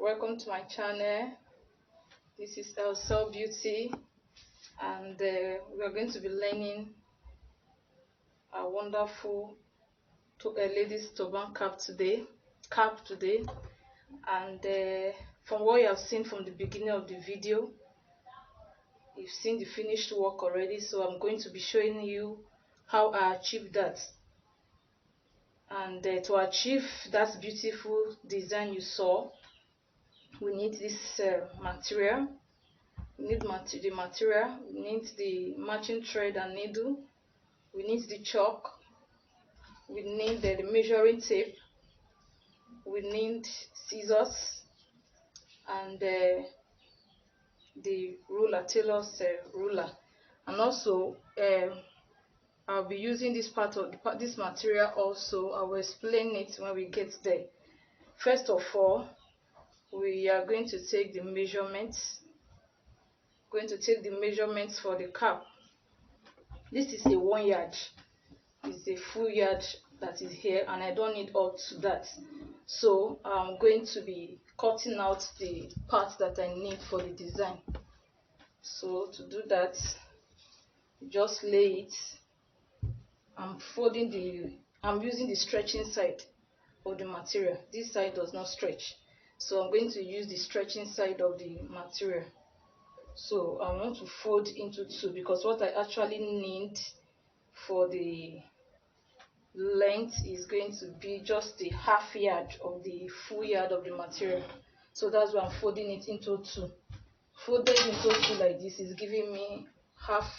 Welcome to my channel. This is Elsa Beauty, and we are going to be learning a wonderful ladies turban cap today. And from what you have seen from the beginning of the video, you've seen the finished work already. So I'm going to be showing you how I achieved that. And to achieve that beautiful design you saw, we need this material. We need the material, we need the matching thread and needle, we need the chalk, we need the measuring tape, we need scissors, and the ruler, tailor's ruler. And also I'll be using this part of this material also. I will explain it when we get there. First of all, we are going to take the measurements. For the cap. This is a 1 yard. It's a full yard that is here, and I don't need up to that. So I'm going to be cutting out the parts that I need for the design. So to do that, just lay it. I'm using the stretching side of the material. This side does not stretch, so I'm going to use the stretching side of the material. So I want to fold into two, because what I actually need for the length is going to be just the half yard of the full yard of the material. So that's why I'm folding it into two. Folded into two like this is giving me half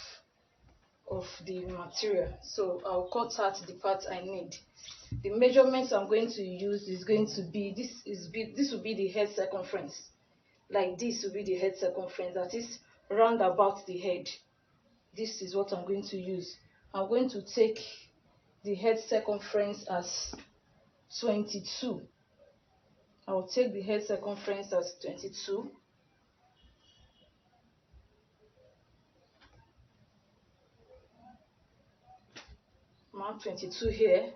of the material. So I'll cut out the part I need. The measurements I'm going to use is going to be this will be the head circumference. Like this will be the head circumference, that is round about the head. This is what I'm going to use. I'm going to take the head circumference as 22. I will take the head circumference as 22. Mark 22 here.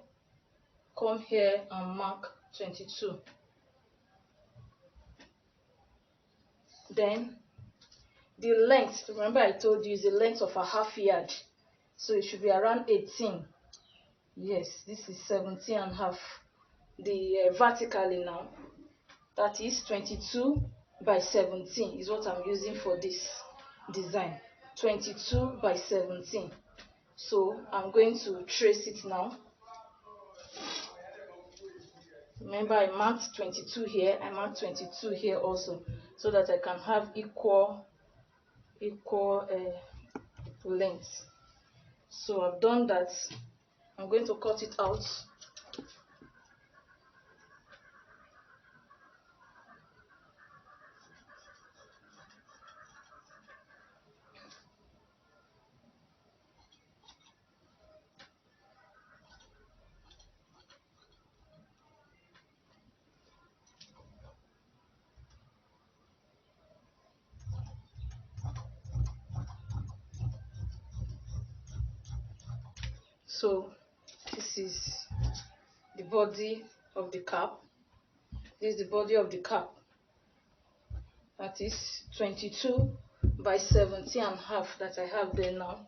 Come here and mark 22. Then the length, remember I told you, is the length of a half yard, so it should be around 18. Yes, this is 17 and a half. The vertically now, that is 22 by 17 is what I'm using for this design. 22 by 17. So I'm going to trace it now. Remember, I marked 22 here, I marked 22 here also, so that I can have equal length. So I've done that. I'm going to cut it out. So this is the body of the cap. This is the body of the cap. That is 22 by 17 and a half that I have there now.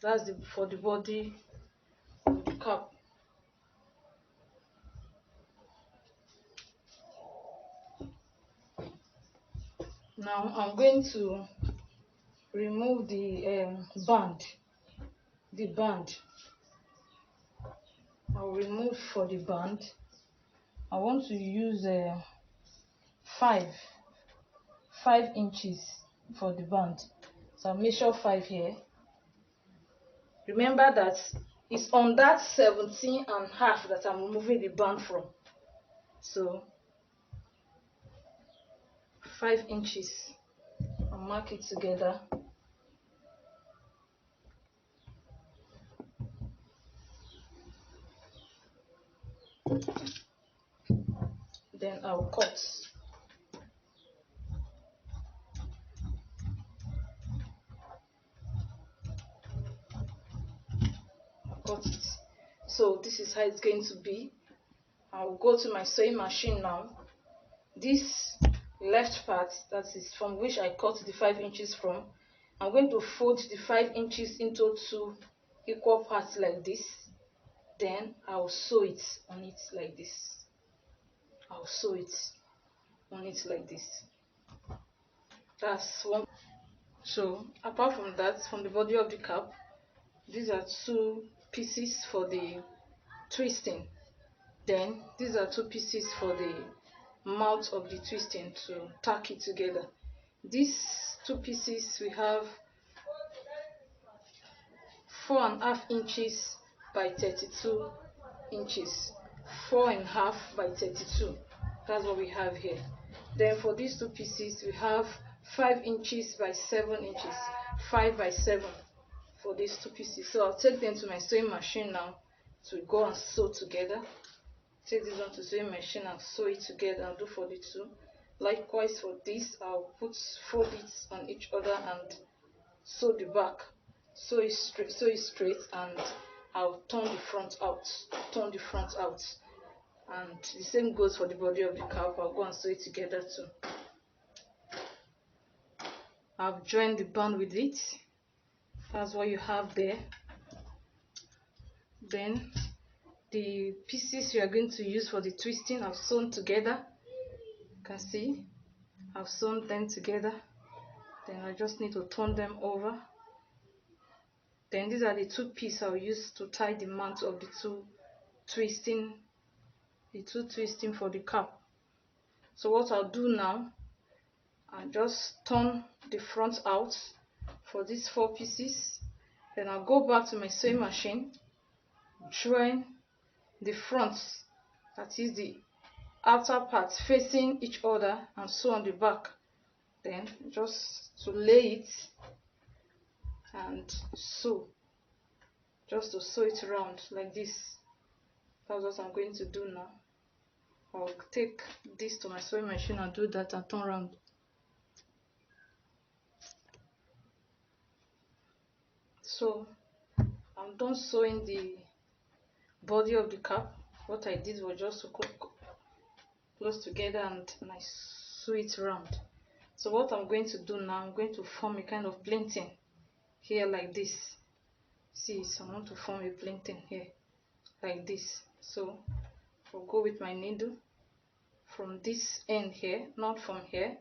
That's for the body of the cap. Now I'm going to remove the band. I'll remove for the band. I want to use 5 inches for the band. So I'll measure 5 here. Remember that it's on that 17 and a half that I'm removing the band from. So 5 inches. I'll mark it together. Then I'll cut. Cut it. So this is how it's going to be. I'll go to my sewing machine now this left part, that is from which I cut the 5 inches from, I'm going to fold the 5 inches into 2 equal parts like this. Then I'll sew it on it like this. I'll sew it on it like this. That's one. So apart from that, from the body of the cap, these are 2 pieces for the twisting. Then these are 2 pieces for the mouth of the twisting to tack it together. These 2 pieces, we have 4.5 inches by 32 inches. 4.5 by 32. That's what we have here. Then for these 2 pieces, we have 5 inches by 7 inches. 5 by 7 for these 2 pieces. So I'll take them to my sewing machine now to go and sew together. Take this one to sewing machine and sew it together and do for the 2. Likewise for this, I'll fold it on each other and sew the back. Sew it straight, and I'll turn the front out. And the same goes for the body of the cap. I'll go and sew it together too. I've joined the band with it. That's what you have there. Then the pieces you are going to use for the twisting, I've sewn together. You can see I've sewn them together. Then I just need to turn them over. Then these are the 2 pieces I'll use to tie the mount of the two twisting for the cap. So what I'll do now, I'll just turn the front out for these 4 pieces. Then I'll go back to my sewing machine, join the front, that is the outer part, facing each other, and sew on the back. Then just to lay it and sew, just to sew it around like this. That's what I'm going to do now. I'll take this to my sewing machine and do that and turn around. So I'm done sewing the body of the cap. What I did was just to close together and I sew it around. So what I'm going to do now, I'm going to form a kind of planting here like this. See, so I want to form a planting here like this. So I'll go with my needle from this end here, not from here,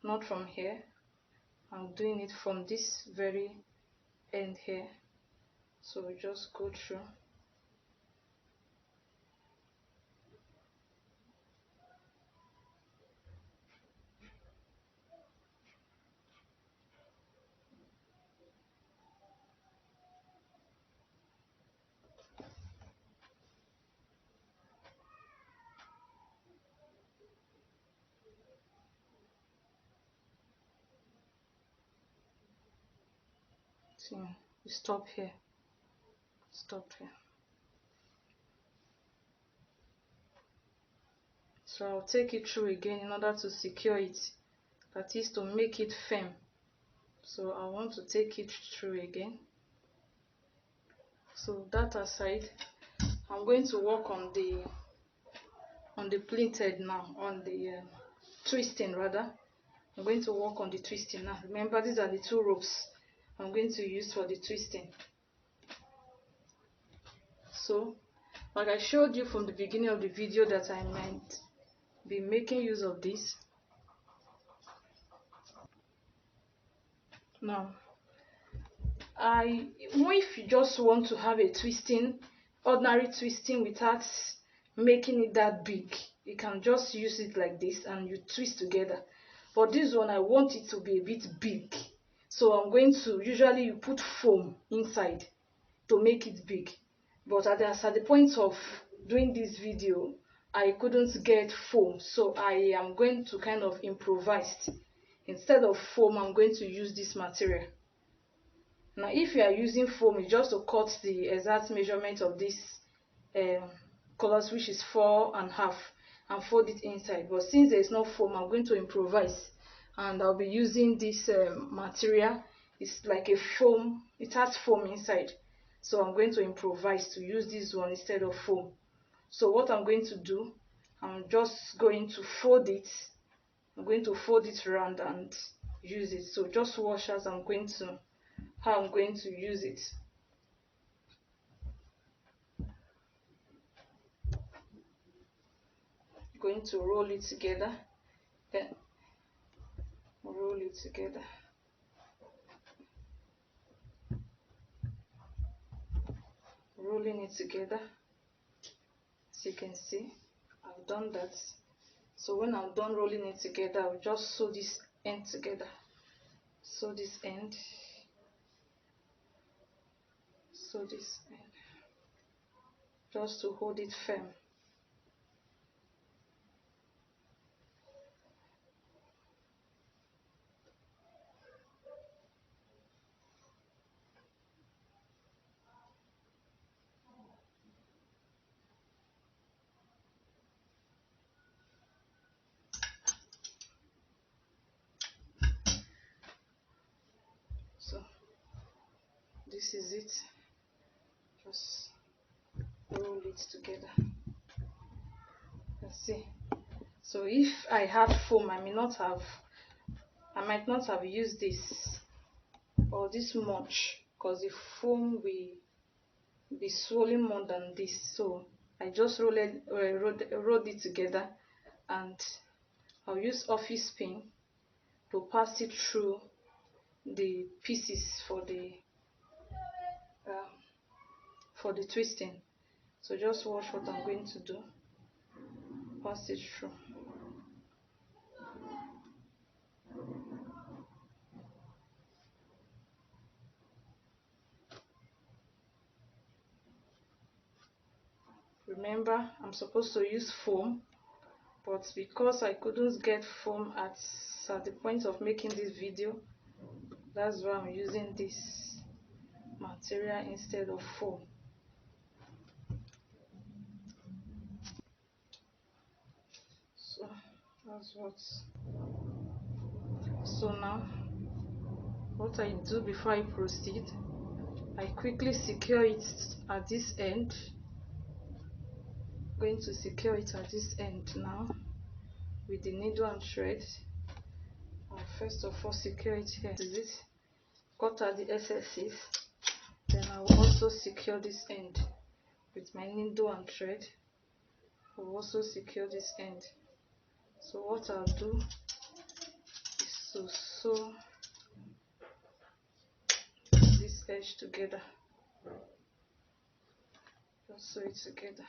not from here. I'm doing it from this very end here. So we just go through. See, we stop here. Stop here. So I'll take it through again in order to secure it, that is to make it firm. So I want to take it through again. So that aside, I'm going to work on the pleated now, on the twisting rather. I'm going to work on the twisting now. Remember, these are the 2 ropes I'm going to use for the twisting. So like I showed you from the beginning of the video that I might be making use of this. Now if you just want to have a twisting, ordinary twisting without making it that big, you can just use it like this and you twist together. But this one, I want it to be a bit big, so I'm going to, usually you put foam inside to make it big. But at the point of doing this video, I couldn't get foam, so I am going to kind of improvise. Instead of foam, I'm going to use this material. Now if you are using foam, it's just to cut the exact measurement of this colors, which is 4.5, and fold it inside. But since there is no foam, I'm going to improvise, and I'll be using this material. It's like a foam, it has foam inside, so I'm going to improvise to use this one instead of foam. So what I'm going to do, I'm just going to fold it. I'm going to fold it around and use it. So just watch as how I'm going to use it. Going to roll it together, then roll it together. Rolling it together. As you can see, I've done that. So when I'm done rolling it together, I'll just sew this end together. Sew this end. Sew this end. Just to hold it firm. So this is it. Just roll it together. Let's see. So if I had foam, I might not have used this or this much, because the foam will be swollen more than this. So I just rolled it together, and I'll use office pin to pass it through the pieces for the twisting. So just watch what I'm going to do. Pass it through. Remember, I'm supposed to use foam, but because I couldn't get foam at the point of making this video, that's why I'm using this material instead of foam. So that's what. So now what I do before I proceed, I quickly secure it at this end. I'm going to secure it at this end now with the needle and thread. I'll first of all secure it here. This is it. Cut out the excesses. Then I will also secure this end with my needle and thread. I will also secure this end. So what I'll do is to sew this edge together. Just sew it together.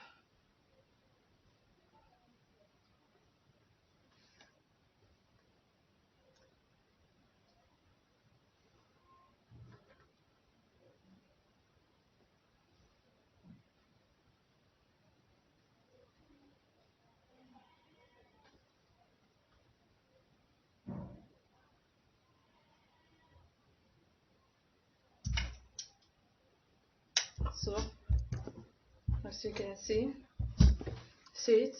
So as you can see it,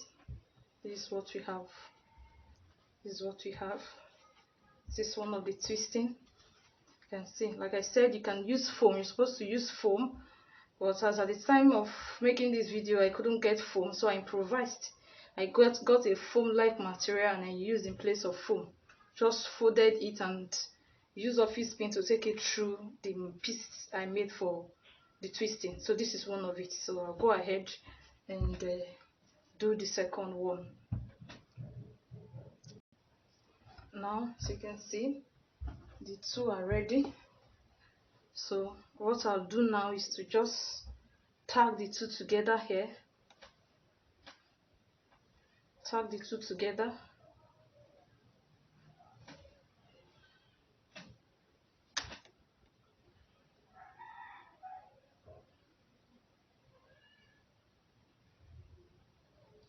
this is what we have. This is what we have. This is one of the twisting. You can see, like I said, you can use foam. You're supposed to use foam, but as at the time of making this video, I couldn't get foam, so I improvised. I got a foam like material and I used in place of foam. Just folded it and used office pin to take it through the piece I made for the twisting. So this is one of it. So I'll go ahead and do the second one. Now, as you can see, the two are ready. So what I'll do now is to just tag the two together here. Tag the two together.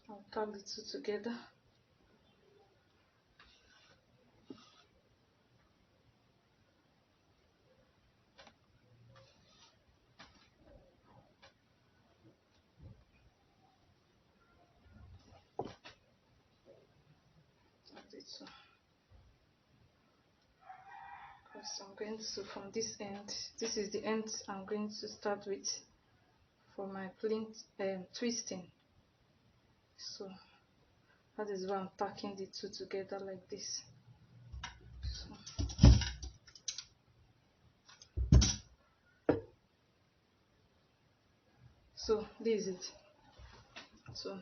I'll tag the two together. So because I'm going to, from this end, this is the end I'm going to start with for my plain twisting. So That is why I'm packing the two together like this. So this is it. So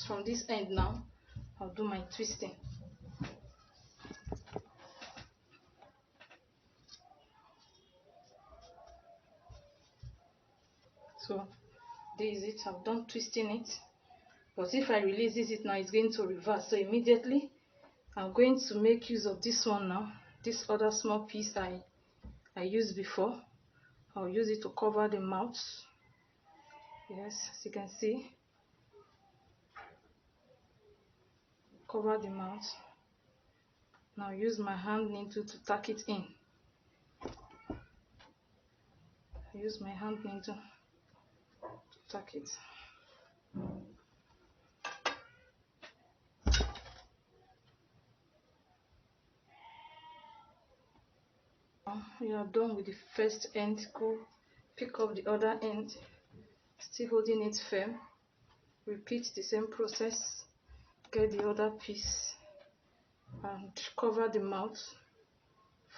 from this end now, I'll do my twisting. So this is it. I've done twisting it. But if I release it now, it's going to reverse. So immediately I'm going to make use of this one now. This other small piece I used before. I'll use it to cover the mouth. Yes, as you can see. Cover the mouth. Now use my hand needle to tuck it in. Use my hand needle to tuck it. You are done with the first end. Go pick up the other end, still holding it firm. Repeat the same process. Get the other piece and cover the mouth,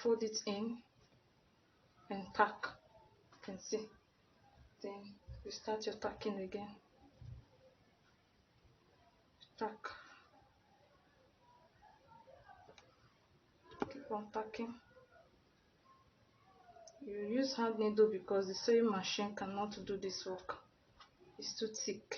fold it in and tack. You can see. Then you start your tacking again. Tack. Keep on tacking. You use hand needle because the sewing machine cannot do this work. It's too thick.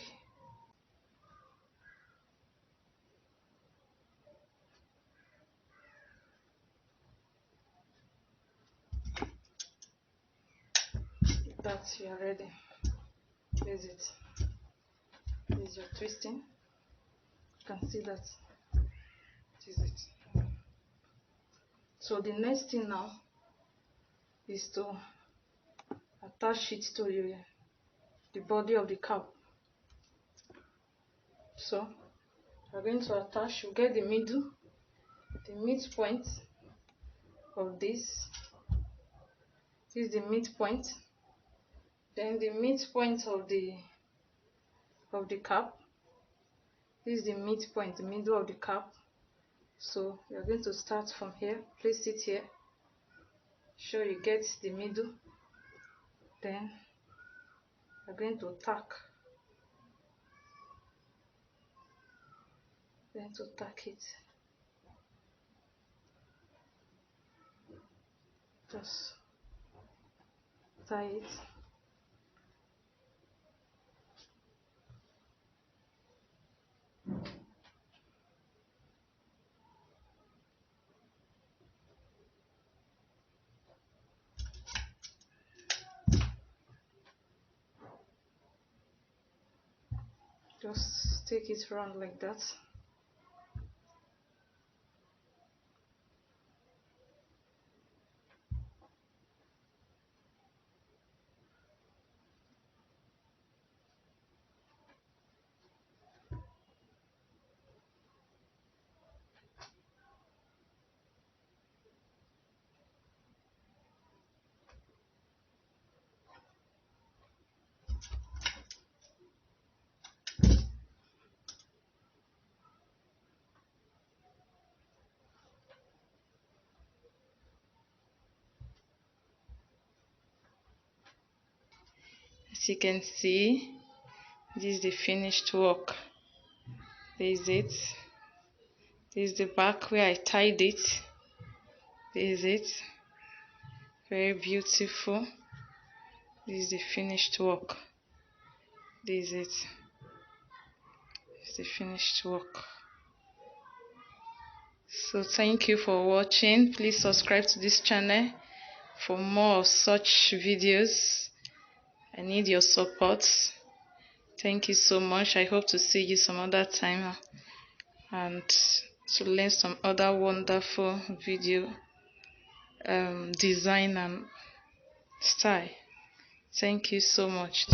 That you are ready. Here's it. Here's your twisting. You can see that. This is it. So the next thing now is to attach it to the body of the cap. So we're going to attach. You get the middle, the midpoint of this. This is the midpoint. Then the midpoint of the cap. This is the midpoint, the middle of the cap. So we are going to start from here. Place it here. Sure you get the middle. Then we're going to tack. Going to tack it. Just tie it. Just take it around like that. As you can see, this is the finished work. This is it. This is the back where I tied it. This is it. Very beautiful. This is the finished work. This is it. This is the finished work. So thank you for watching. Please subscribe to this channel for more of such videos. I need your support. Thank you so much. I hope to see you some other time and to learn some other wonderful video design and style. Thank you so much.